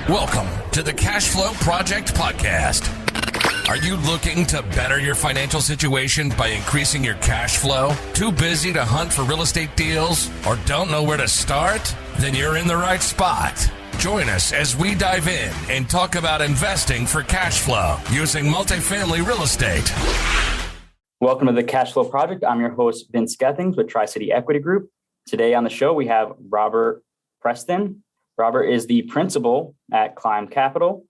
Welcome to the Cash Flow Project Podcast. Are you looking to better your financial situation by increasing your cash flow? Too busy to hunt for real estate deals or don't know where to start? Then you're in the right spot. Join us as we dive in and talk about investing for cash flow using multifamily real estate. Welcome to the Cash Flow Project. I'm your host, Vince Gethings with Tri-City Equity Group. Today on the show, we have Robert Preston. Robert is the principal at Climb Capital,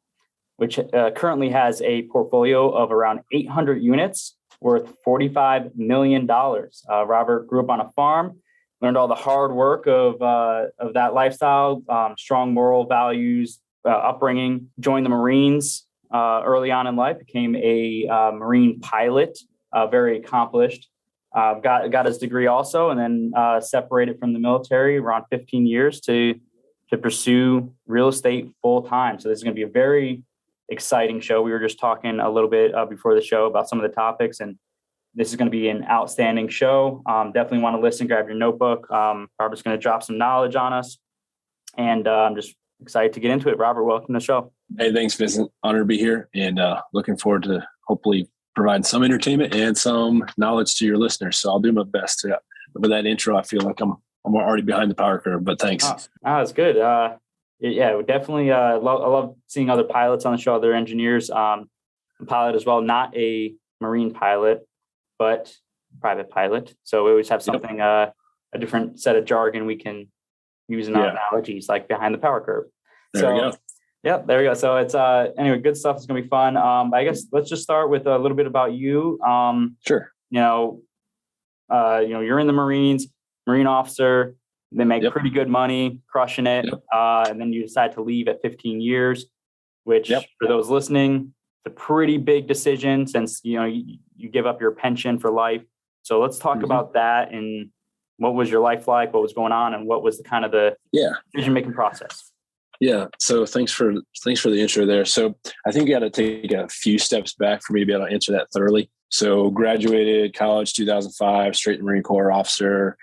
which currently has a portfolio of around 800 units worth $45 million. Robert grew up on a farm, learned all the hard work of that lifestyle, strong moral values, upbringing, joined the Marines early on in life, became a Marine pilot, very accomplished, got his degree also, and then separated from the military around 15 years to pursue real estate full time. So this is going to be a very exciting show. We were just talking a little bit before the show about some of the topics, and this is going to be an outstanding show. Definitely want to listen, grab your notebook. Robert's going to drop some knowledge on us, and I'm just excited to get into it. Robert, welcome to the show. Hey, thanks, Vincent. Honored to be here, and looking forward to hopefully provide some entertainment and some knowledge to your listeners. So I'll do my best. For that intro, I feel like I'm already behind the power curve, but thanks. Oh, that's good. Yeah, definitely. I love seeing other pilots on the show, other engineers. I'm a pilot as well, not a Marine pilot, but private pilot. So we always have something, a different set of jargon we can use in our analogies, like behind the power curve. There we go. Yeah, there we go. So it's anyway, good stuff. It's gonna be fun. I guess let's just start with a little bit about you. Sure. You're in the Marines. Marine officer, they make pretty good money, crushing it. And then you decide to leave at 15 years, which for those listening, it's a pretty big decision since, you give up your pension for life. So let's talk about that and what was your life like, what was going on, and what was the kind of the decision-making process? Yeah. So thanks for the intro there. So I think you got to take a few steps back for me to be able to answer that thoroughly. So graduated college 2005, straight Marine Corps officer.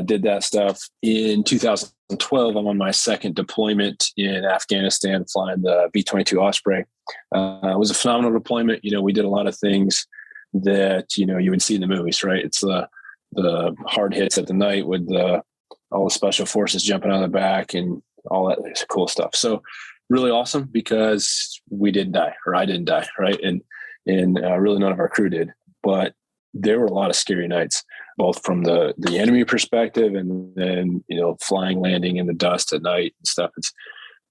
Did that stuff. In 2012, I'm on my second deployment in Afghanistan, flying the B-22 Osprey. It was a phenomenal deployment. We did a lot of things that, you would see in the movies, right? It's the hard hits at the night with all the special forces jumping on the back and all that cool stuff. So really awesome because we didn't die, or I didn't die, right? And really none of our crew did. But there were a lot of scary nights, both from the enemy perspective and then, flying, landing in the dust at night and stuff. It's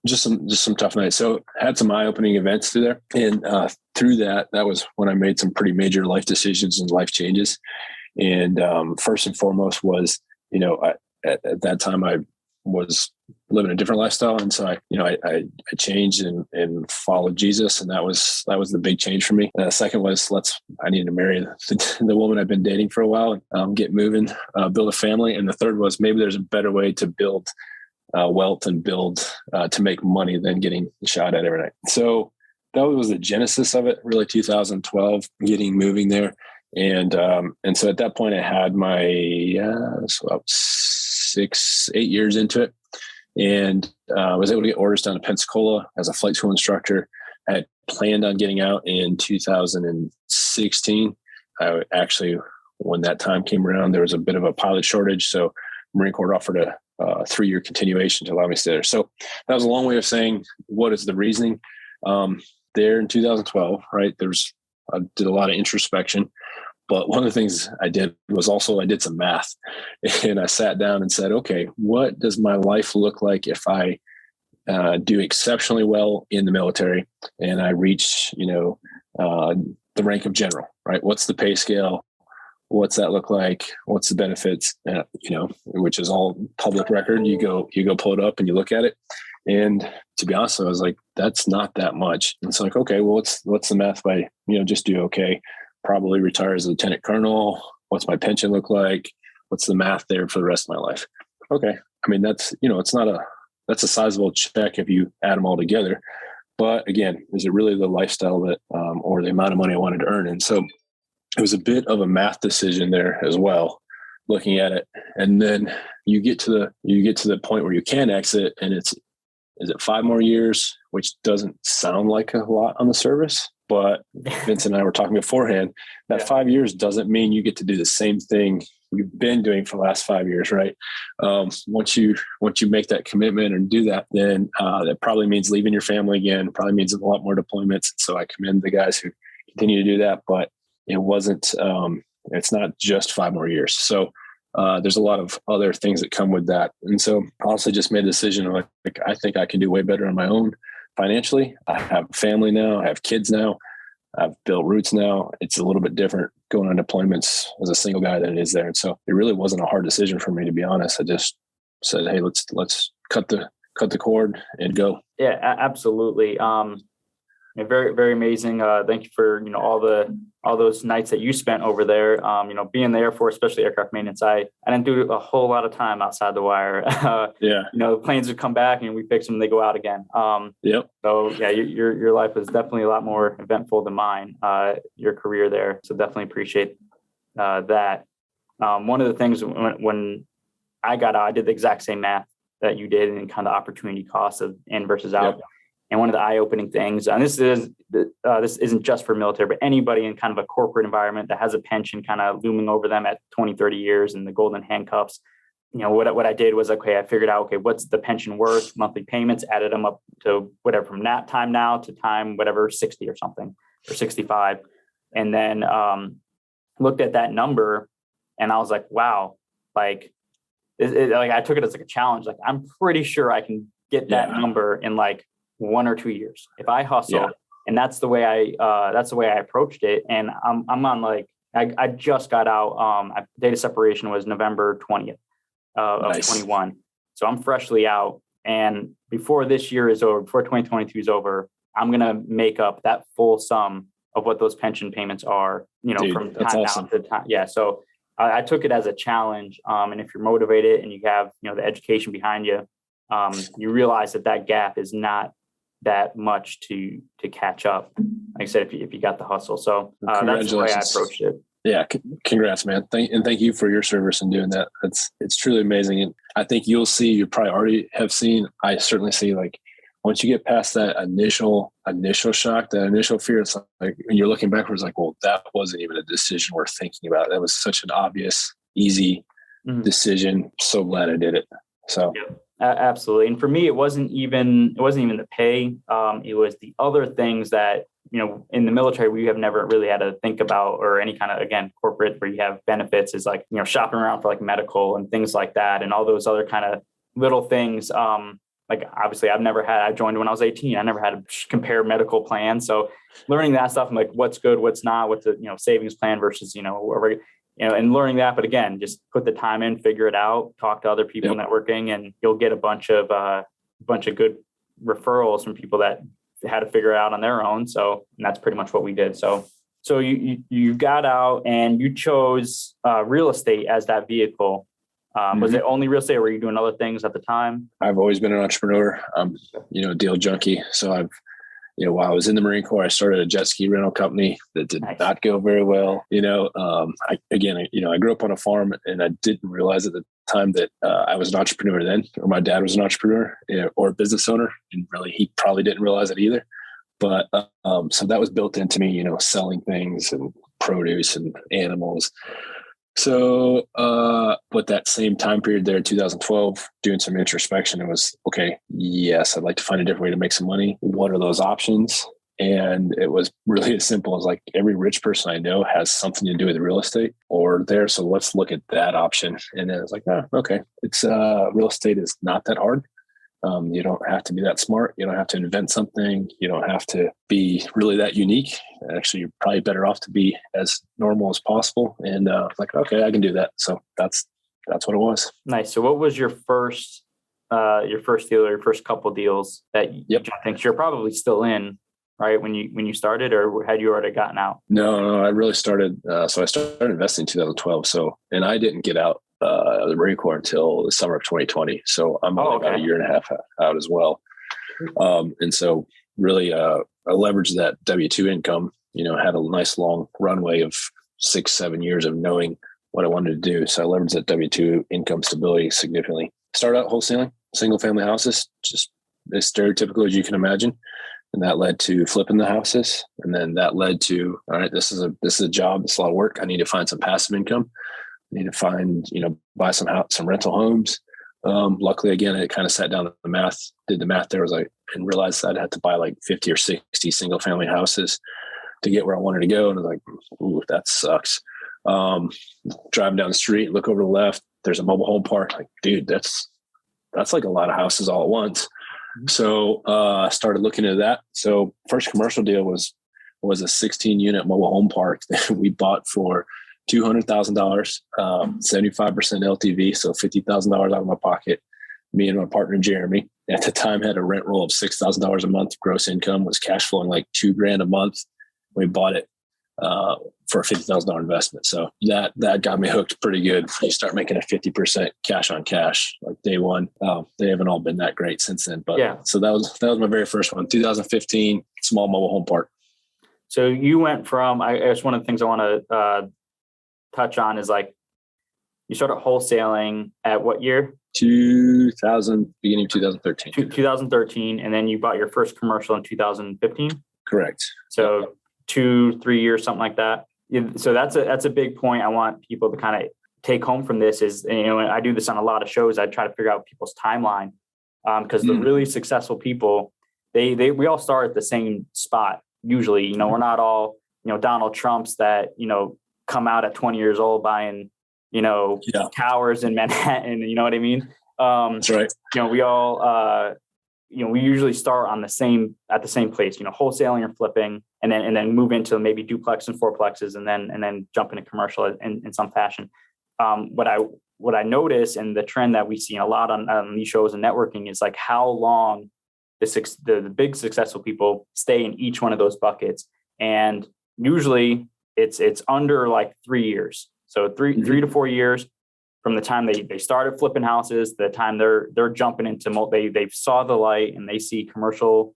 just some tough nights. So had some eye-opening events through there. And through that was when I made some pretty major life decisions and life changes. And first and foremost was, at that time I was living a different lifestyle. And so I changed and followed Jesus. And that was the big change for me. Second was I needed to marry the woman I've been dating for a while, and get moving, build a family. And the third was maybe there's a better way to build wealth and build to make money than getting shot at every night. So that was the genesis of it, really 2012, getting moving there. And so at that point I had my, about 8 years into it, and was able to get orders down to Pensacola as a flight school instructor. I had planned on getting out in 2016. I actually, when that time came around, there was a bit of a pilot shortage. So Marine Corps offered a 3-year continuation to allow me to stay there. So that was a long way of saying, what is the reasoning? There in 2012, right, I did a lot of introspection. But one of the things I did was also I did some math, and I sat down and said, okay, what does my life look like if I do exceptionally well in the military and I reach, the rank of general, right? What's the pay scale? What's that look like? What's the benefits? Which is all public record. You go pull it up and you look at it. And to be honest, I was like, that's not that much. And it's like, okay, well, what's the math by, just do okay. Probably retire as a lieutenant colonel. What's my pension look like? What's the math there for the rest of my life? Okay. I mean, that's a sizable check if you add them all together. But again, is it really the lifestyle that, or the amount of money I wanted to earn? And so it was a bit of a math decision there as well, looking at it. And then you get to the point where you can exit, and it's is it 5 more years, which doesn't sound like a lot on the surface, but Vince and I were talking beforehand, that 5 years doesn't mean you get to do the same thing you've been doing for the last 5 years, right? Once you make that commitment and do that, then that probably means leaving your family again, probably means a lot more deployments. So I commend the guys who continue to do that, but it wasn't, it's not just 5 more years. So there's a lot of other things that come with that. And so I also just made a decision like I think I can do way better on my own financially. I have family now, I have kids now, I've built roots now. It's a little bit different going on deployments as a single guy than it is there. And so it really wasn't a hard decision for me, to be honest. I just said, hey, let's cut the cord and go. Yeah, absolutely. Very, very amazing. Thank you for, all those nights that you spent over there. Being the Air Force, especially aircraft maintenance, I didn't do a whole lot of time outside the wire. The planes would come back and we fix them and they go out again. So yeah, your life was definitely a lot more eventful than mine, your career there. So definitely appreciate that. One of the things when I got out, I did the exact same math that you did and kind of opportunity cost of in versus out. And one of the eye-opening things, and this isn't just for military, but anybody in kind of a corporate environment that has a pension kind of looming over them at 20, 30 years and the golden handcuffs, what I did was, I figured out, what's the pension worth, monthly payments, added them up to whatever, from that time now to time, whatever, 60 or something, or 65. And then looked at that number and I was like, wow, I took it as like a challenge. Like, I'm pretty sure I can get that number in like 1 or 2 years if I hustle. And that's the way I approached it. And I'm on I just got out. Data separation was November 20th of 21. So I'm freshly out. And before this year is over, before 2022 is over, I'm going to make up that full sum of what those pension payments are, Dude, from time now to time. Yeah. So I took it as a challenge. And if you're motivated and you have, the education behind you, you realize that gap is not that much to catch up. Like I said, if you got the hustle. So that's the way I approached it. Yeah. Congrats, man. Thank you for your service and doing that. It's truly amazing. And I think you probably already have seen, I certainly see, like, once you get past that initial shock, that initial fear, it's like, when you're looking backwards, like, well, that wasn't even a decision worth thinking about. That was such an obvious, easy decision. So glad I did it. So. Yep. Absolutely. And for me, it wasn't even the pay. It was the other things that, in the military, we have never really had to think about, or any kind of, again, corporate where you have benefits, is like, shopping around for like medical and things like that. And all those other kind of little things. Like, obviously I joined when I was 18. I never had to compare medical plans. So learning that stuff, I'm like, what's good, what's not, what's the, savings plan versus, and learning that. But again, just put the time in, figure it out, talk to other people networking, and you'll get a bunch of good referrals from people that had to figure it out on their own. So, and that's pretty much what we did. So you got out and you chose real estate as that vehicle. Was it only real estate, or were you doing other things at the time? I've always been an entrepreneur. I'm, a deal junkie. So I've, while I was in the Marine Corps, I started a jet ski rental company that did not go very well. I grew up on a farm, and I didn't realize at the time that I was an entrepreneur then, or my dad was an entrepreneur, or a business owner. And really, he probably didn't realize it either. But so that was built into me, selling things and produce and animals. So, but that same time period there, 2012, doing some introspection, it was, okay, yes, I'd like to find a different way to make some money. What are those options? And it was really as simple as, like, every rich person I know has something to do with real estate or there. So let's look at that option. And then it's like, okay, it's real estate is not that hard. You don't have to be that smart. You don't have to invent something. You don't have to be really that unique. Actually, you're probably better off to be as normal as possible. And like, okay, I can do that. So that's what it was. Nice. So what was your first deal, or your first couple deals that you think you're probably still in, right? When you started, or had you already gotten out? No, I really started. So I started investing in 2012. So, and I didn't get out the Marine Corps until the summer of 2020. So I'm only about a year and a half out as well. And so really, I leveraged that W-2 income, had a nice long runway of 6-7 years of knowing what I wanted to do. So I leveraged that W-2 income stability significantly. Started out wholesaling single family houses, just as stereotypical as you can imagine. And that led to flipping the houses. And then that led to, all right, this is a job. It's a lot of work. I need to find some passive income. I need to find, buy some rental homes. Luckily, again, it kind of sat down did the math there, and realized that I'd have to buy like 50 or 60 single family houses to get where I wanted to go. And I was like, ooh, that sucks. Driving down the street, look over to the left, there's a mobile home park. Like, dude, that's like a lot of houses all at once. So I started looking into that. So first commercial deal was a 16 unit mobile home park that we bought for $200,000, 75% LTV. So $50,000 out of my pocket. Me and my partner, Jeremy, at the time had a rent roll of $6,000 a month. Gross income was cash flowing like $2,000 a month. We bought it for a $50,000 investment. So that got me hooked pretty good. You start making a 50% cash on cash, like day one. They haven't all been that great since then, but yeah. So that was my very first one, 2015, small mobile home park. So you went from, I guess one of the things I want to touch on is like, you started wholesaling at what year? Beginning of 2013. 2013. And then you bought your first commercial in 2015? Correct. So 2-3 years, something like that. So that's a big point I want people to kind of take home from this is, I do this on a lot of shows. I try to figure out people's timeline because the really successful people, we all start at the same spot. Usually, we're not all, Donald Trumps that, come out at 20 years old buying, towers in Manhattan. You know what I mean? That's right. We all, we usually start at the same place, wholesaling or flipping, and then move into maybe duplex and fourplexes, and then jump into commercial in some fashion. What I notice, and the trend that we see a lot on these shows and networking, is like how long the big successful people stay in each one of those buckets, and usually it's under like 3 years. So 3 to 4 years from the time they started flipping houses, the time they're jumping into they saw the light and they see commercial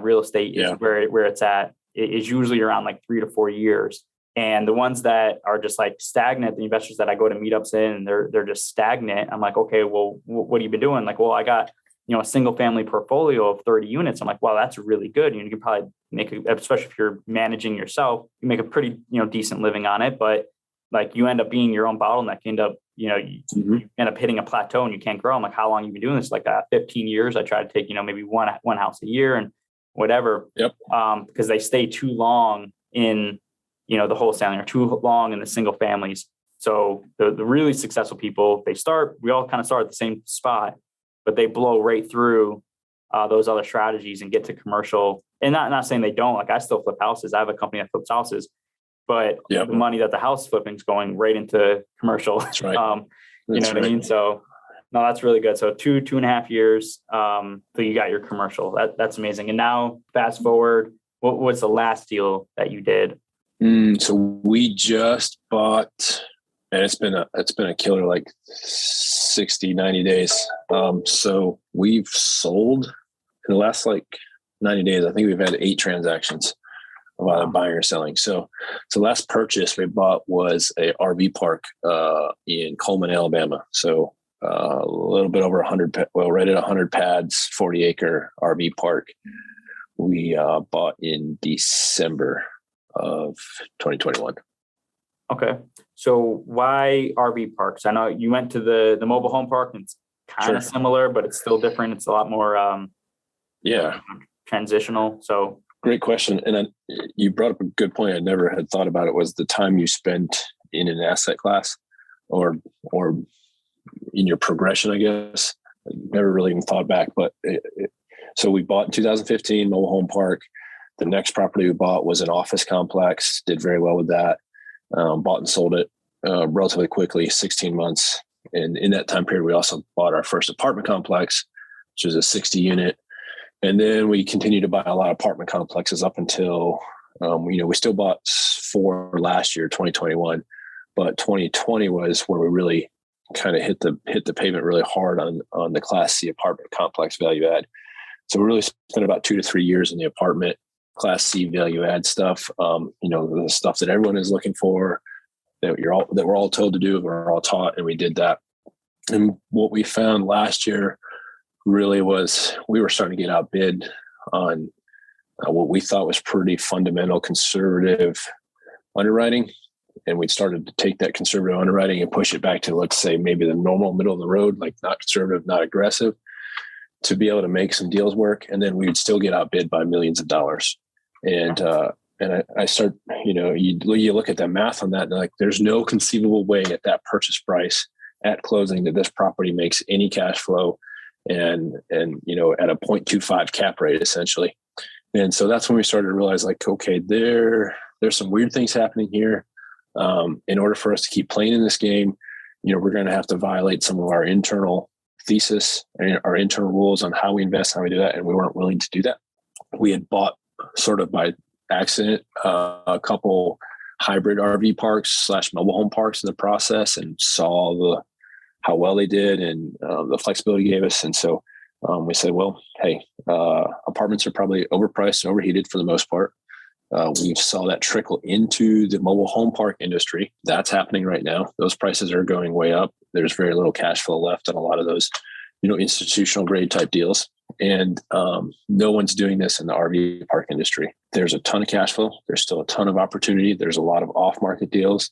real estate is where it's at. It is usually around like 3 to 4 years. And the ones that are just like stagnant, the investors that I go to meetups in, and they're just stagnant. I'm like, okay, well, what have you been doing? Like, well, I got a single family portfolio of 30 units. I'm like, wow, that's really good. You can probably make, especially if you're managing yourself, you make a pretty decent living on it. But like you end up being your own bottleneck. You end up you end up hitting a plateau and you can't grow. I'm like, how long have you been doing this? Like 15 years. I try to take maybe one house a year and whatever. Yep. Because they stay too long in the wholesaling or too long in the single families. So the really successful people, we all kind of start at the same spot, but they blow right through those other strategies and get to commercial. And not saying they don't. Like I still flip houses. I have a company that flips houses, but the money that the house flipping is going right into commercial. That's right. You know what I mean? So no, that's really good. So 2.5 years, so you got your commercial. That's amazing. And now fast forward, what was the last deal that you did? So we just bought, and it's been a killer, like 60, 90 days. So we've sold in the last like 90 days. I think we've had 8 transactions of either buying or selling. So last purchase we bought was a RV park in Coleman, Alabama. So a little bit over 100, right at 100 pads, 40-acre RV park. We bought in December of 2021. Okay. So why RV parks? I know you went to the mobile home park, and it's kind of similar, but it's still different. It's a lot more transitional. So great question. And you brought up a good point. I never had thought about it, was the time you spent in an asset class or in your progression, I guess. I never really even thought back, but so we bought in 2015 mobile home park. The next property we bought was an office complex, did very well with that. Bought and sold it relatively quickly, 16 months. And in that time period, we also bought our first apartment complex, which was a 60 unit. And then we continued to buy a lot of apartment complexes up until, we still bought 4 last year, 2021, but 2020 was where we really kind of hit the pavement really hard on the Class C apartment complex value add. So we really spent about 2 to 3 years in the apartment Class C value add stuff, the stuff that everyone is looking for, that we're all told to do, we're all taught, and we did that. And what we found last year really was we were starting to get outbid on what we thought was pretty fundamental conservative underwriting. And we started to take that conservative underwriting and push it back to, let's say, maybe the normal middle of the road, like not conservative, not aggressive, to be able to make some deals work. And then we would still get outbid by millions of dollars. And I start, you look at the math on that and like, there's no conceivable way at that purchase price at closing that this property makes any cash flow and at a 0.25 cap rate, essentially. And so that's when we started to realize like, okay, there's some weird things happening here. In order for us to keep playing in this game, we're going to have to violate some of our internal thesis and our internal rules on how we invest, how we do that. And we weren't willing to do that. We had bought sort of by accident, a couple hybrid RV parks / mobile home parks in the process and saw how well they did and the flexibility gave us. And so we said, well, hey, apartments are probably overpriced and overheated for the most part. We saw that trickle into the mobile home park industry. That's happening right now. Those prices are going way up. There's very little cash flow left on a lot of those, institutional grade type deals. And no one's doing this in the RV park industry. There's a ton of cash flow. There's still a ton of opportunity. There's a lot of off-market deals,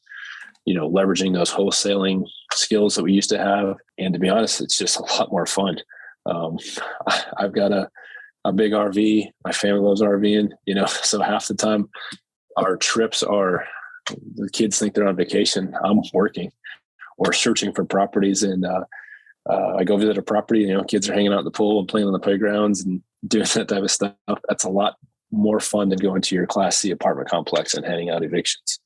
leveraging those wholesaling skills that we used to have. And to be honest, it's just a lot more fun. I've got a big RV. My family loves RVing, so half the time our trips are, the kids think they're on vacation. I'm working or searching for properties. And I go visit a property, kids are hanging out in the pool and playing on the playgrounds and doing that type of stuff. That's a lot more fun than going to your Class C apartment complex and handing out evictions.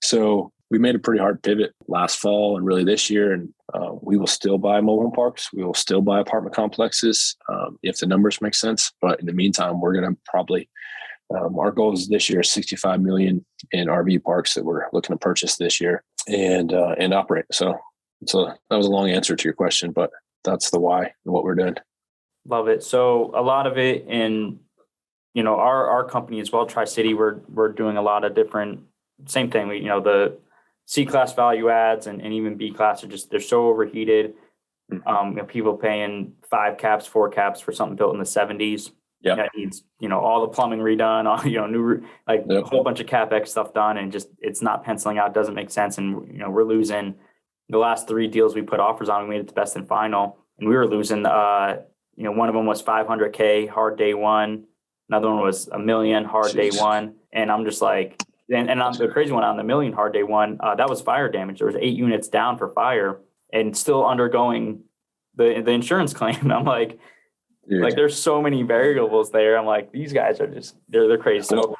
So we made a pretty hard pivot last fall and really this year. And we will still buy mobile home parks. We will still buy apartment complexes if the numbers make sense. But in the meantime, we're going to probably, our goal is this year, 65 million in RV parks that we're looking to purchase this year and operate. So that was a long answer to your question, but that's the why and what we're doing. Love it. So a lot of it in, our company as well, Tri-City, we're doing a lot of different, same thing. We, the C-class value adds and even B-class they're so overheated. People paying 5 caps, 4 caps for something built in the 70s. Yeah. That needs, all the plumbing redone, all, new, a whole bunch of CapEx stuff done. And just, it's not penciling out. Doesn't make sense. And, we're losing the last 3 deals we put offers on. We made it to best and final. And we were losing, one of them was $500K hard day one. Another one was $1 million hard day one. And I'm just like, and on the crazy one on the $1 million hard day one, that was fire damage. There was 8 units down for fire and still undergoing the insurance claim. I'm like, dude, there's so many variables there. I'm like, these guys are just, they're crazy. So,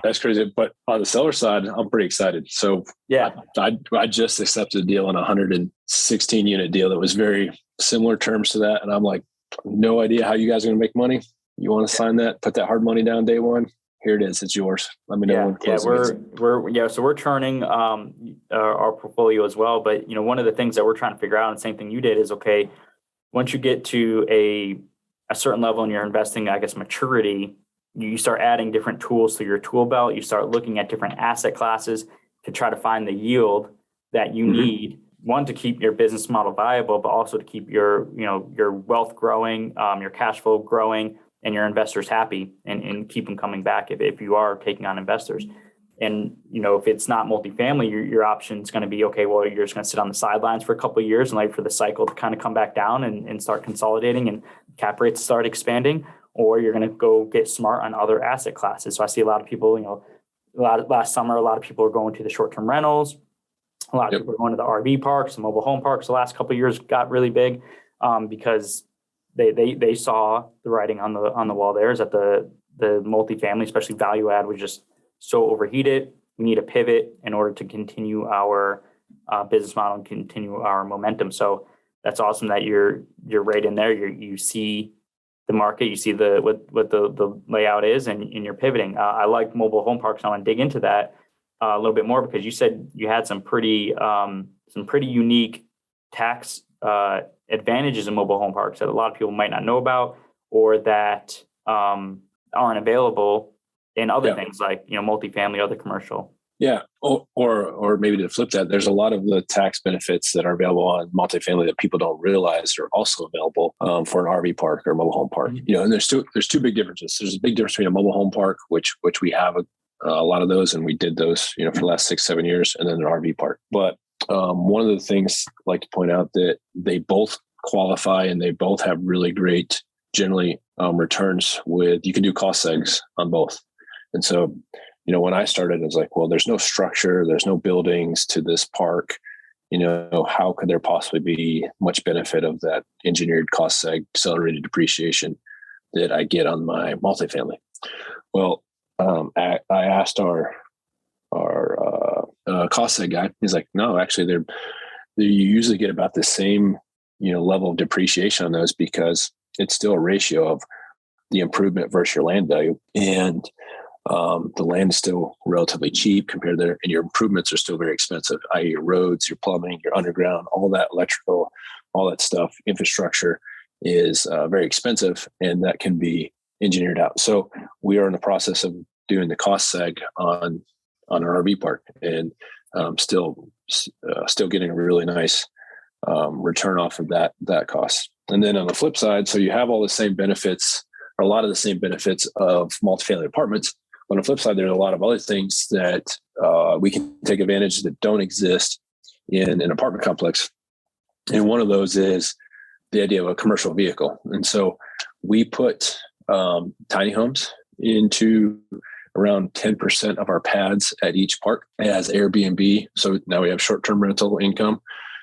that's crazy. But on the seller side, I'm pretty excited. So yeah, I just accepted a deal on a 116 unit deal that was very similar terms to that. And I'm like, no idea how you guys are going to make money. You want to sign that, put that hard money down day one. Here it is. It's yours. Let me know when closing is. So we're turning our portfolio as well. But, one of the things that we're trying to figure out, and the same thing you did, is, okay, once you get to a certain level in your investing, I guess, maturity, you start adding different tools to your tool belt. You start looking at different asset classes to try to find the yield that you need, one, to keep your business model viable, but also to keep your wealth growing, your cash flow growing, and your investors happy and keep them coming back if you are taking on investors. And, if it's not multifamily, your option is going to be, okay, well, you're just going to sit on the sidelines for a couple of years and wait for the cycle to kind of come back down and start consolidating and cap rates start expanding, or you're going to go get smart on other asset classes. So I see a lot of people, last summer, a lot of people are going to the short-term rentals. A lot of people are going to the RV parks, the mobile home parks. The last couple of years got really big because they saw the writing on the wall there is that the multifamily, especially value add, was just so overheated. We need a pivot in order to continue our business model and continue our momentum. So that's awesome that you're right in there. You see the market, you see what the layout is, and you're pivoting. I like mobile home parks. I want to dig into that a little bit more because you said you had some pretty unique tax advantages in mobile home parks that a lot of people might not know about, or that aren't available in other things like multifamily, other commercial. Yeah. Or maybe to flip that, there's a lot of the tax benefits that are available on multifamily that people don't realize are also available for an RV park or mobile home park. Mhm. And there's two big differences. There's a big difference between a mobile home park, which we have a lot of those, and we did those, for the last 6-7 years, and then an RV park. But one of the things I'd like to point out that they both qualify and they both have really great, generally returns you can do cost segs on both. And so, when I started, it was like, well, there's no structure, there's no buildings to this park. How could there possibly be much benefit of that engineered cost seg, accelerated depreciation that I get on my multifamily? Well, I asked our cost seg guy. He's like, no, actually, you usually get about the same level of depreciation on those because it's still a ratio of the improvement versus your land value, and the land is still relatively cheap compared to, and your improvements are still very expensive, i.e. your roads, your plumbing, your underground, all that electrical, all that stuff, infrastructure is very expensive, and that can be engineered out. So we are in the process of doing the cost seg on our RV park, and still getting a really nice return off of that cost. And then on the flip side, so you have all the same benefits, or a lot of the same benefits of multifamily apartments. On the flip side, there's a lot of other things that we can take advantage that don't exist in an apartment complex. And one of those is the idea of a commercial vehicle. And so we put tiny homes into around 10% of our pads at each park as Airbnb. So now we have short-term rental income.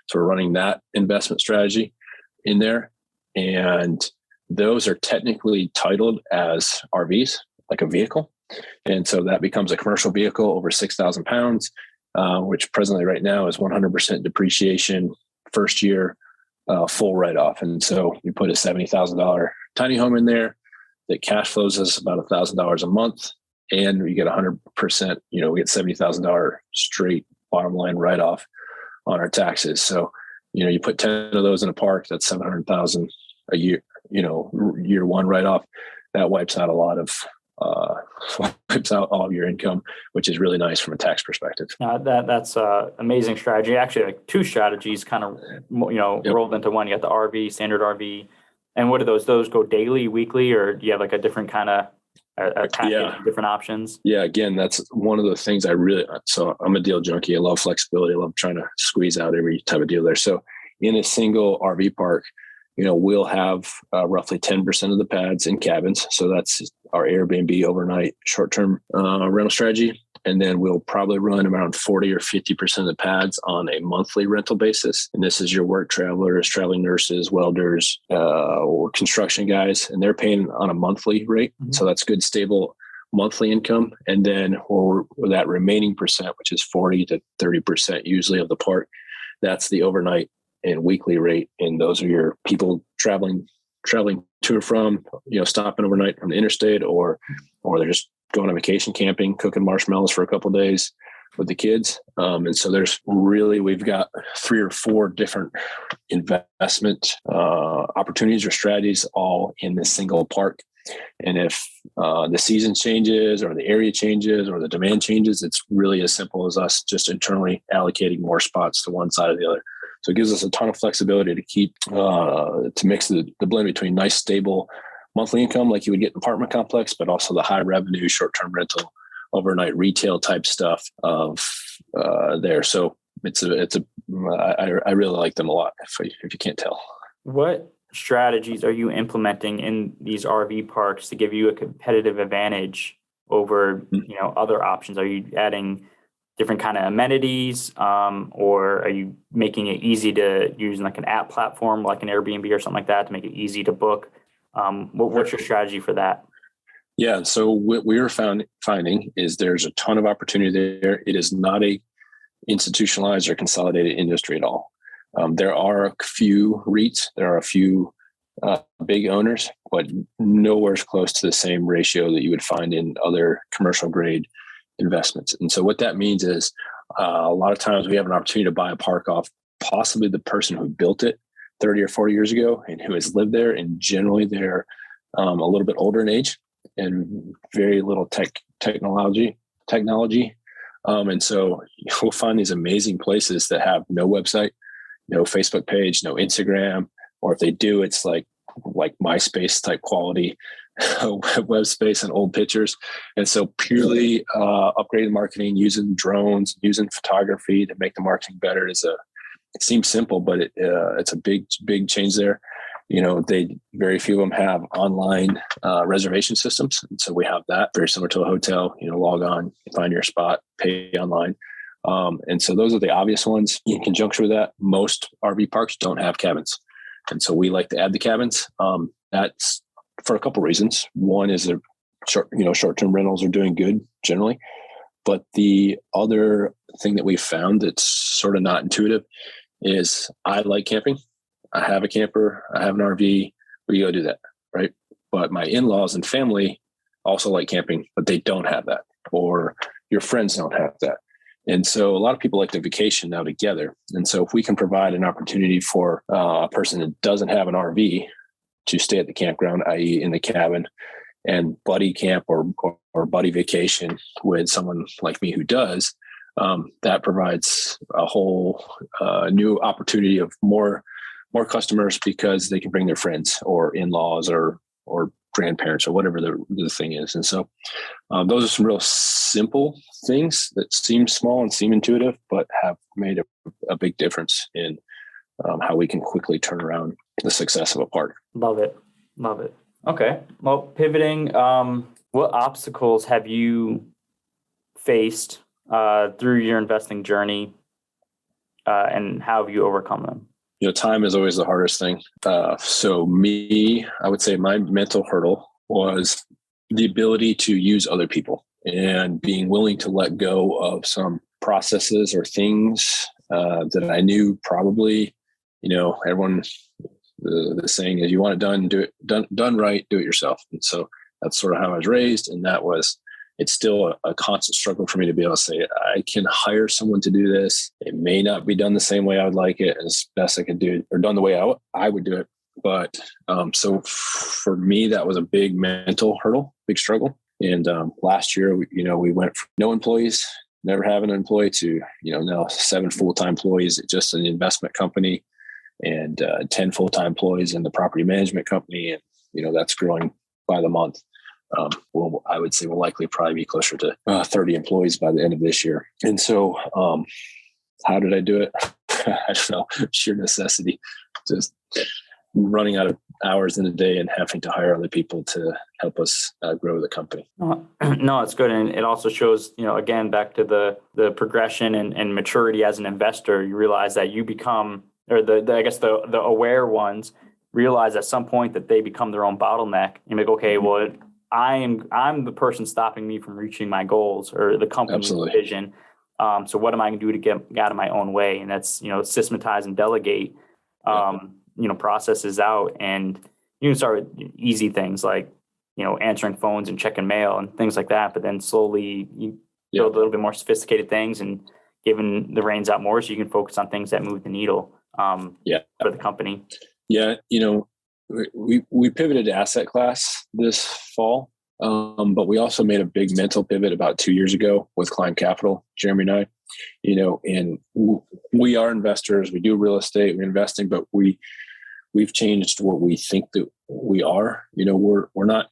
So we're running that investment strategy in there. And those are technically titled as RVs, like a vehicle. And so that becomes a commercial vehicle over 6,000 pounds, which presently right now is 100% depreciation, first year, full write-off. And so we put a $70,000 tiny home in there that cash flows us about $1,000 a month. And we get 100%, we get $70,000 straight bottom line write-off on our taxes. So, you put 10 of those in a park, that's $700,000 a year, year one write-off. That wipes out wipes out all of your income, which is really nice from a tax perspective. That's amazing strategy. Actually, like two strategies kind of, Yep. rolled into one. You got the RV, standard RV. And what are those? Those go daily, weekly, or do you have like a different kind of a package, different options? Yeah. Again, that's one of the things so I'm a deal junkie. I love flexibility. I love trying to squeeze out every type of deal there. So in a single RV park, we'll have roughly 10% of the pads in cabins. So that's our Airbnb overnight short-term rental strategy. And then we'll probably run around 40 or 50% of the pads on a monthly rental basis. And this is your work travelers, traveling nurses, welders, or construction guys, and they're paying on a monthly rate. Mm-hmm. So that's good, stable monthly income. And then for that remaining percent, which is 40 to 30% usually of the park, that's the overnight and weekly rate. And those are your people traveling to and from, stopping overnight on the interstate, or they're just going on vacation, camping, cooking marshmallows for a couple of days with the kids. And so we've got 3 or 4 different investment opportunities or strategies all in this single park. And if the season changes or the area changes or the demand changes, it's really as simple as us just internally allocating more spots to one side or the other. So it gives us a ton of flexibility to keep, to mix the blend between nice, stable monthly income like you would get in an apartment complex, but also the high revenue, short-term rental, overnight retail type stuff of there. So I really like them a lot, if you can't tell. What strategies are you implementing in these RV parks to give you a competitive advantage over, other options? Are you adding different kind of amenities, or are you making it easy to use like an app platform, like an Airbnb or something like that, to make it easy to book? What's your strategy for that? Yeah. So what we are finding is there's a ton of opportunity there. It is not a institutionalized or consolidated industry at all. There are a few REITs, there are a few big owners, but nowhere close to the same ratio that you would find in other commercial grade investments. And so what that means is a lot of times we have an opportunity to buy a park off possibly the person who built it 30 or 40 years ago and who has lived there. And generally they're a little bit older in age and very little technology. And so you'll find these amazing places that have no website, no Facebook page, no Instagram, or if they do, it's like MySpace type quality web space and old pictures. And so purely upgraded marketing, using drones, using photography to make the marketing better it seems simple, but it's a big change there. Very few of them have online reservation systems. And so we have that very similar to a hotel, log on, find your spot, pay online. And so those are the obvious ones. In conjunction with that, most RV parks don't have cabins. And so we like to add the cabins. That's for a couple of reasons. One is short-term rentals are doing good generally. But the other thing that we found that's sort of not intuitive is I like camping. I have a camper. I have an RV. We go do that, right? But my in-laws and family also like camping, but they don't have that, or your friends don't have that. And so a lot of people like to vacation now together. And so if we can provide an opportunity for a person that doesn't have an RV to stay at the campground, i.e. in the cabin, and buddy camp or buddy vacation with someone like me who does, that provides a whole new opportunity of more customers because they can bring their friends or in-laws or grandparents or whatever the thing is. And so those are some real simple things that seem small and seem intuitive, but have made a big difference in how we can quickly turn around the success of a park. Love it. Okay. Well, pivoting, what obstacles have you faced through your investing journey and how have you overcome them? Time is always the hardest thing. So I would say my mental hurdle was the ability to use other people and being willing to let go of some processes or things that I knew probably, everyone, the saying is you want it done, do it done right, do it yourself. And so that's sort of how I was raised. And it's still a constant struggle for me to be able to say, I can hire someone to do this. It may not be done the same way I would like it, as best I could do it, or done the way I would do it. But so for me, that was a big mental hurdle, big struggle. And last year, we went from no employees, never having an employee, to now 7 full-time employees, just an investment company, and 10 full-time employees in the property management company, and that's growing by the month. I would say we'll likely probably be closer to 30 employees by the end of this year. And so, how did I do it? I don't know, sheer necessity, just running out of hours in a day and having to hire other people to help us grow the company. No, it's good. And it also shows, again, back to the progression and maturity as an investor. You realize that you become, or the aware ones realize at some point that they become their own bottleneck. And like, okay, well, I'm the person stopping me from reaching my goals or the company's vision. So what am I going to do to get out of my own way? And that's, systematize and delegate, processes out. And you can start with easy things like, answering phones and checking mail and things like that. But then slowly you build a little bit more sophisticated things and giving the reins out more so you can focus on things that move the needle for the company. Yeah. We pivoted to asset class this fall, but we also made a big mental pivot about 2 years ago with Climb Capital, Jeremy and I, and we are investors. We do real estate, we're investing, but we've changed what we think that we are. We're not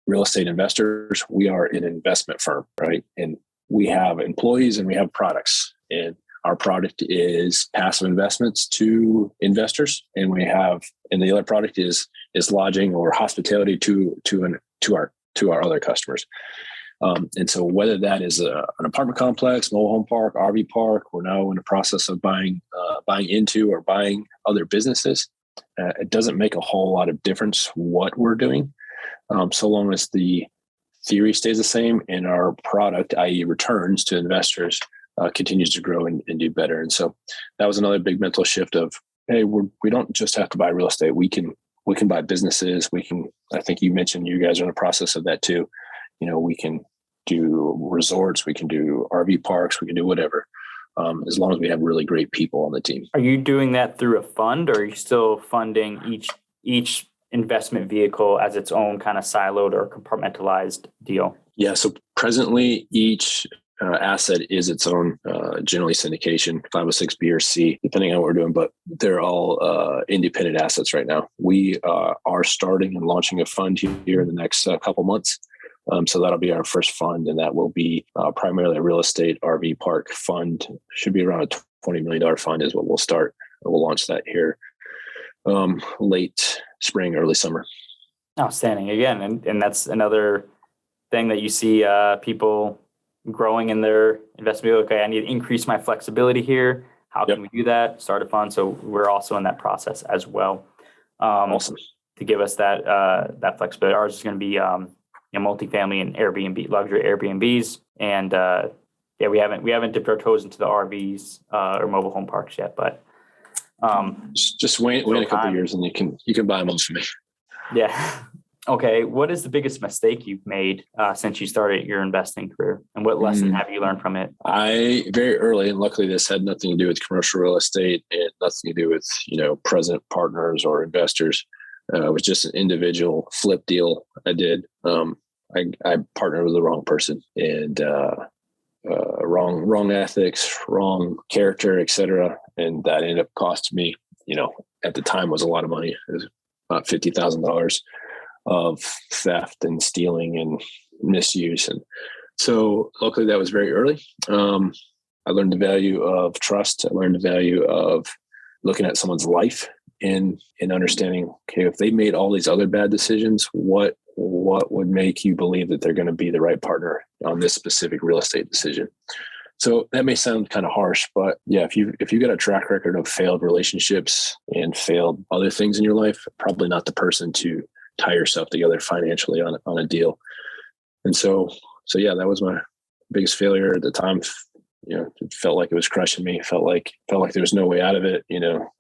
real estate investors. We are an investment firm, right? And we have employees and we have products, and our product is passive investments to investors, and the other product is lodging or hospitality to our other customers. And so whether that is an apartment complex, mobile home park, RV park, we're now in the process of buying into or buying other businesses. It doesn't make a whole lot of difference what we're doing, so long as the theory stays the same and our product, i.e. returns to investors, continues to grow and do better. And so that was another big mental shift of, hey, we don't just have to buy real estate. We can buy businesses. I think you mentioned you guys are in the process of that too. We can do resorts, we can do RV parks, we can do whatever, as long as we have really great people on the team. Are you doing that through a fund, or are you still funding each investment vehicle as its own kind of siloed or compartmentalized deal? Yeah. So presently each asset is its own, generally syndication, 506B or C, depending on what we're doing, but they're all independent assets right now. We are starting and launching a fund here in the next couple months. So that'll be our first fund, and that will be primarily a real estate RV park fund. Should be around a $20 million fund is what we'll start. We'll launch that here late spring, early summer. Outstanding. Again, and that's another thing that you see people growing in their investment. Okay, I need to increase my flexibility here. How can we do that? Start a fund. So we're also in that process as well. Awesome. To give us that flexibility. Ours is going to be multifamily and Airbnb, luxury Airbnbs, and we haven't dipped our toes into the RVs or mobile home parks yet, but just wait a couple of years and you can buy them for me. Yeah. Okay. What is the biggest mistake you've made since you started your investing career, and what lesson have you learned from it? I very early, and luckily this had nothing to do with commercial real estate and nothing to do with present partners or investors. It was just an individual flip deal I did. I partnered with the wrong person, and wrong ethics, wrong character, etc. And that ended up costing me, at the time was a lot of money. It was about $50,000 of theft and stealing and misuse. And so luckily that was very early. I learned the value of trust. I learned the value of looking at someone's life and understanding, okay, if they made all these other bad decisions, what would make you believe that they're going to be the right partner on this specific real estate decision? So that may sound kind of harsh, but yeah, if you got a track record of failed relationships and failed other things in your life, probably not the person to tie yourself together financially on a deal. And so yeah, that was my biggest failure at the time. It felt like it was crushing me. Felt like there was no way out of it.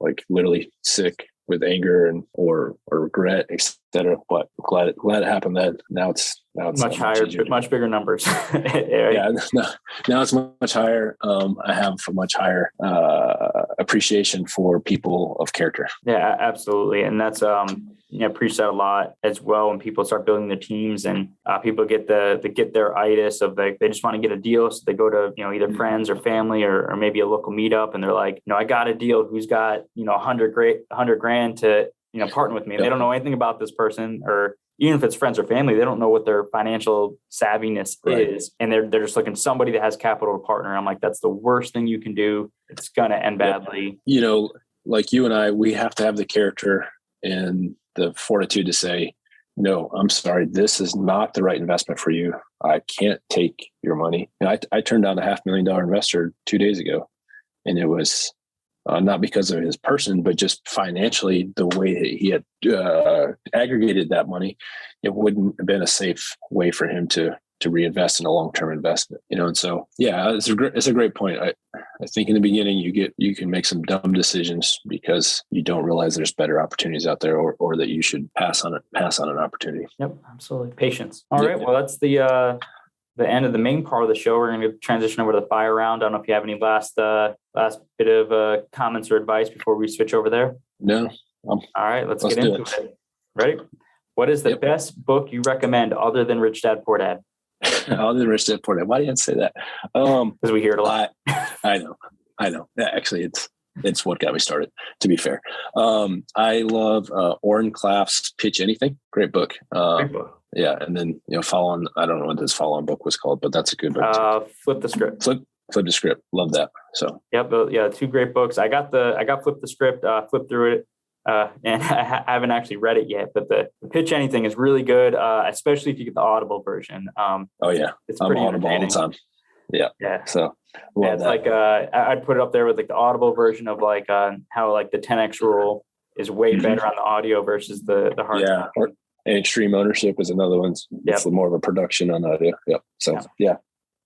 Like literally sick with anger and or regret, etc. But glad it happened then. Now it's much higher, much bigger numbers. Right? Yeah, now it's much higher. I have a much higher appreciation for people of character. Yeah, absolutely, and that's preach that a lot as well. When people start building their teams and people get their itis of they just want to get a deal, so they go to either friends or family or maybe a local meetup, and they're like, I got a deal. Who's got $100 grand to partner with me? And they don't know anything about this person, or even if it's friends or family, they don't know what their financial savviness is, and they're just looking somebody that has capital to partner. I'm like, that's the worst thing you can do. It's gonna end badly. Like you and I, we have to have the character and the fortitude to say, no, I'm sorry, this is not the right investment for you. I can't take your money. And I turned down a $500,000 investor 2 days ago, and it was not because of his person, but just financially, the way that he had aggregated that money, it wouldn't have been a safe way for him to reinvest in a long-term investment. And so, yeah, it's a great point. I think in the beginning you can make some dumb decisions because you don't realize there's better opportunities out there, or that you should pass on an opportunity. Yep, absolutely. Patience. All right. Well, that's the end of the main part of the show. We're going to transition over to the fire round. I don't know if you have any last bit of comments or advice before we switch over there. No. All right, let's get into it. Ready? What is the best book you recommend other than Rich Dad Poor Dad? Other than Rich Dad Poor Dad. Why didn't I say that? Because we hear it a lot. I know. Yeah, actually, it's what got me started, to be fair. I love Orrin Claff's Pitch Anything. Great book. Great book. Yeah, and then follow-on. I don't know what this follow-on book was called, but that's a good book. Flip the Script. Flip the Script. Love that. So two great books. I got Flip the Script. Flipped through it, and I haven't actually read it yet. But the Pitch Anything is really good, especially if you get the Audible version. It's pretty Audible all the time. Yeah. So it's like I'd put it up there with like the Audible version of like how like the 10x rule is way better on the audio versus the hard copy. And Extreme Ownership is another one. It's more of a production on audio. Yep. So yeah.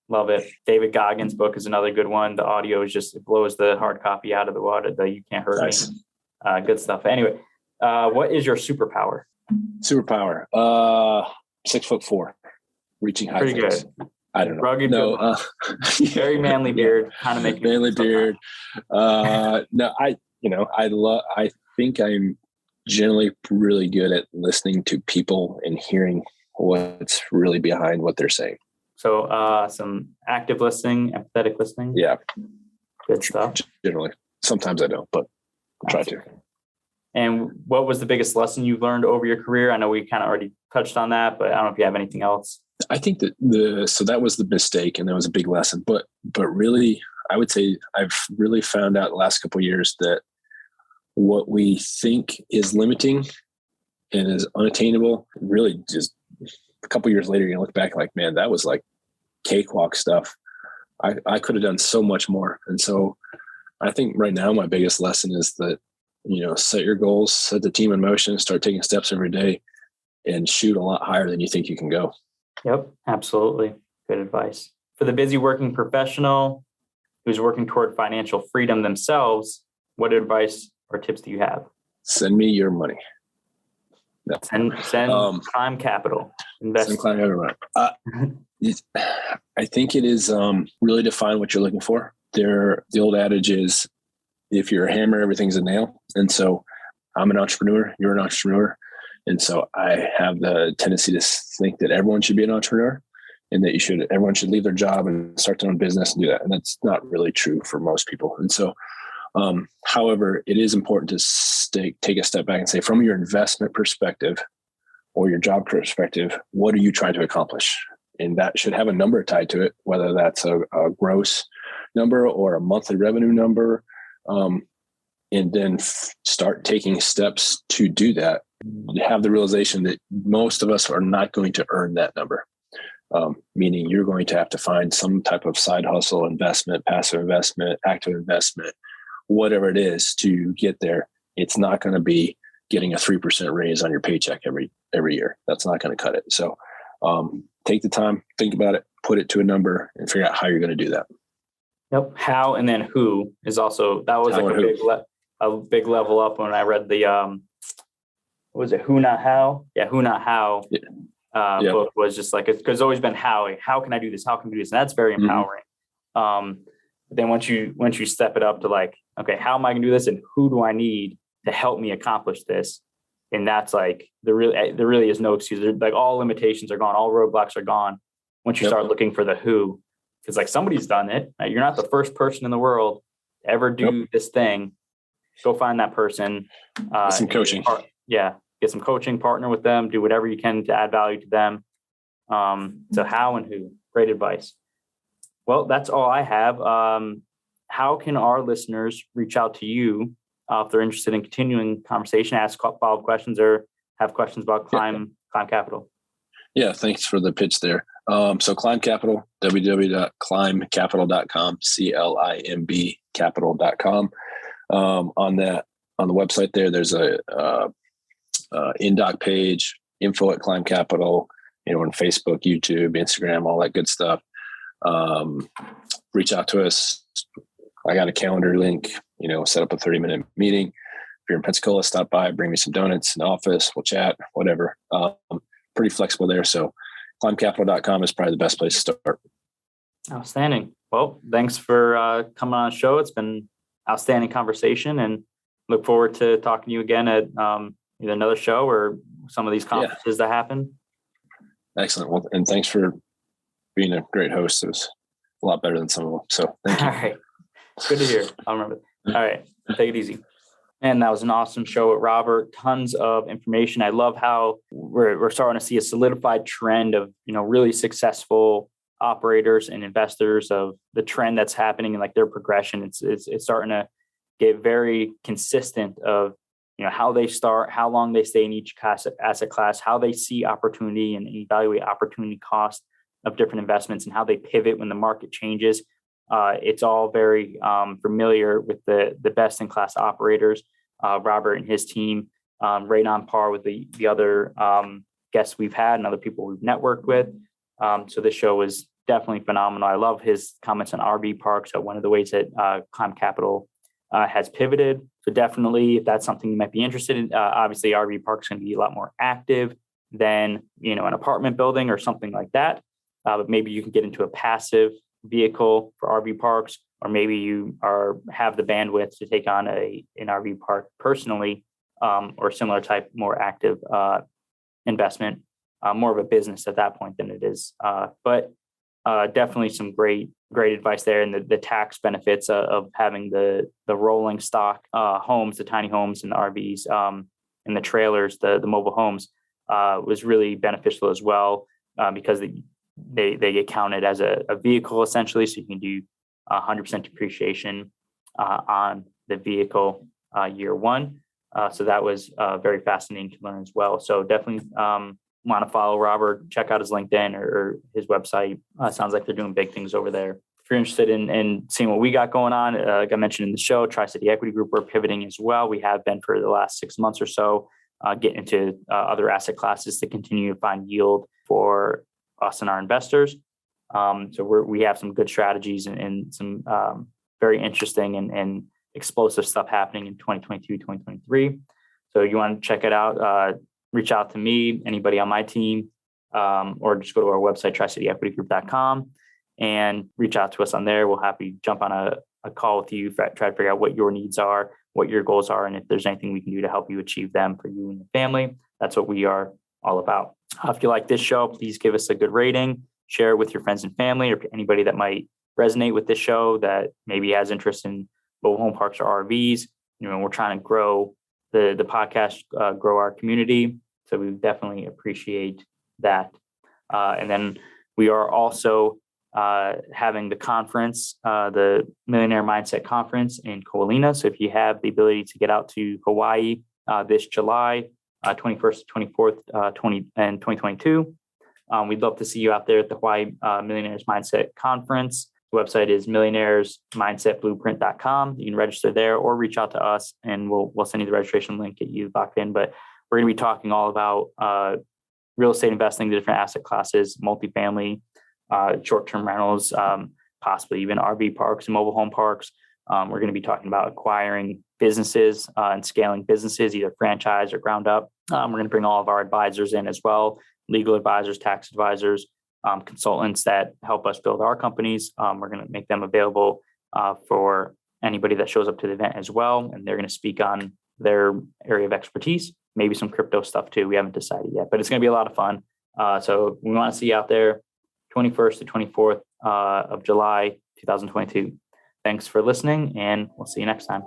Love it. David Goggins' book is another good one. The audio is it blows the hard copy out of the water. That you can't hurt me. Good stuff. Anyway, what is your superpower? 6'4", reaching high. Pretty things. Good. I don't know. Rugged. No, very manly beard. Kind of making manly beard. No, I think I'm generally really good at listening to people and hearing what's really behind what they're saying. So some active listening, empathetic listening. Yeah. Good stuff. Generally. Sometimes I don't, but I try to. And what was the biggest lesson you've learned over your career? I know we kind of already touched on that, but I don't know if you have anything else. I think that so that was the mistake, and that was a big lesson. But really, I would say I've really found out the last couple of years that what we think is limiting and is unattainable, really just a couple of years later, you look back like, man, that was like cakewalk stuff. I could have done so much more. And so I think right now my biggest lesson is that, set your goals, set the team in motion, start taking steps every day, and shoot a lot higher than you think you can go. Yep, absolutely. Good advice. For the busy working professional who's working toward financial freedom themselves, what advice or tips do you have? Send me your money. No. Send Climb Capital. Invest. Send Climb Capital. I think it is really define what you're looking for. The old adage is, if you're a hammer, everything's a nail. And so I'm an entrepreneur. You're an entrepreneur. And so I have the tendency to think that everyone should be an entrepreneur, and that everyone should leave their job and start their own business and do that. And that's not really true for most people. And so, however, it is important to take a step back and say, from your investment perspective or your job perspective, what are you trying to accomplish? And that should have a number tied to it, whether that's a gross number or a monthly revenue number. And then start taking steps to do that. Have the realization that most of us are not going to earn that number. Meaning you're going to have to find some type of side hustle, investment, passive investment, active investment, whatever it is to get there. It's not going to be getting a 3% raise on your paycheck every year. That's not going to cut it. So take the time, think about it, put it to a number, and figure out how you're going to do that. Yep. How and then who is also, that was like a big level up when I read the, what was it? Who Not How? Yeah. Who Not How. Yeah. Book was just like, it's always been how can I do this? How can we do this? And that's very empowering. But then once you step it up to like, okay, how am I going to do this? And who do I need to help me accomplish this? And that's like, there really is no excuse. Like all limitations are gone. All roadblocks are gone. Once you start looking for the who, because like somebody's done it. You're not the first person in the world to ever do this thing. Go find that person. Get some coaching. Get some coaching, partner with them, do whatever you can to add value to them. So how and who, great advice. Well, that's all I have. How can our listeners reach out to you if they're interested in continuing conversation, ask follow-up questions, or have questions about Climb Capital? Yeah, thanks for the pitch there. So Climb Capital, www.climbcapital.com, CLIMB capital.com. On the website there's a in-doc page, info@Climb Capital, on Facebook, YouTube, Instagram, all that good stuff. Reach out to us. I got a calendar link, set up a 30-minute meeting. If you're in Pensacola, stop by, bring me some donuts in the office. We'll chat, whatever. Pretty flexible there. So climbcapital.com is probably the best place to start. Outstanding. Well, thanks for coming on the show. It's been outstanding conversation, and look forward to talking to you again at either another show or some of these conferences that happen. Excellent. Well, and thanks for being a great host. It was a lot better than some of them. So thank you. All right. Good to hear. I'll remember. All right. Take it easy. And that was an awesome show with Robert. Tons of information. I love how we're starting to see a solidified trend of, really successful operators and investors, of the trend that's happening and like their progression. It's starting to get very consistent of, how they start, how long they stay in each asset class, how they see opportunity and evaluate opportunity cost of different investments, and how they pivot when the market changes. It's all very familiar with the best in class operators. Robert and his team, right on par with the other guests we've had and other people we've networked with. So this show was definitely phenomenal. I love his comments on RV parks. So one of the ways that Climb Capital has pivoted. So definitely, if that's something you might be interested in, obviously RV parks can be a lot more active than, an apartment building or something like that. But maybe you can get into a passive vehicle for RV parks, or maybe you have the bandwidth to take on an RV park personally, or similar type, more active investment, more of a business at that point than it is. But definitely some great advice there, and the tax benefits of having the rolling stock homes, the tiny homes and the RVs, and the trailers, the mobile homes, was really beneficial as well, because they get counted as a vehicle essentially, so you can do 100% depreciation on the vehicle year one. So that was very fascinating to learn as well. So definitely want to follow Robert, check out his LinkedIn or his website. Sounds like they're doing big things over there. If you're interested in seeing what we got going on, like I mentioned in the show, Tri-City Equity Group, we're pivoting as well. We have been for the last 6 months or so, getting into other asset classes to continue to find yield for us and our investors. So we have some good strategies and some very interesting and explosive stuff happening in 2022, 2023. So you want to check it out, reach out to me, anybody on my team, or just go to our website, tricityequitygroup.com, and reach out to us on there. We'll happy jump on a call with you, try to figure out what your needs are, what your goals are, and if there's anything we can do to help you achieve them for you and your family. That's what we are all about. If you like this show, please give us a good rating, share it with your friends and family, or anybody that might resonate with this show that maybe has interest in mobile home parks or RVs. We're trying to grow the podcast, grow our community. So we definitely appreciate that. And then we are also having the conference, the Millionaire Mindset Conference in Koalina. So if you have the ability to get out to Hawaii this July 21st to 24th, 2022, we'd love to see you out there at the Hawaii Millionaires Mindset Conference. The website is millionairesmindsetblueprint.com. You can register there or reach out to us and we'll send you the registration link, get you locked in. But we're going to be talking all about real estate investing, the different asset classes, multifamily, short-term rentals, possibly even RV parks and mobile home parks. We're going to be talking about acquiring businesses and scaling businesses, either franchise or ground up. We're going to bring all of our advisors in as well, legal advisors, tax advisors, consultants that help us build our companies. We're going to make them available for anybody that shows up to the event as well. And they're going to speak on their area of expertise, maybe some crypto stuff too. We haven't decided yet, but it's going to be a lot of fun. So we want to see you out there 21st to 24th of July, 2022. Thanks for listening, and we'll see you next time.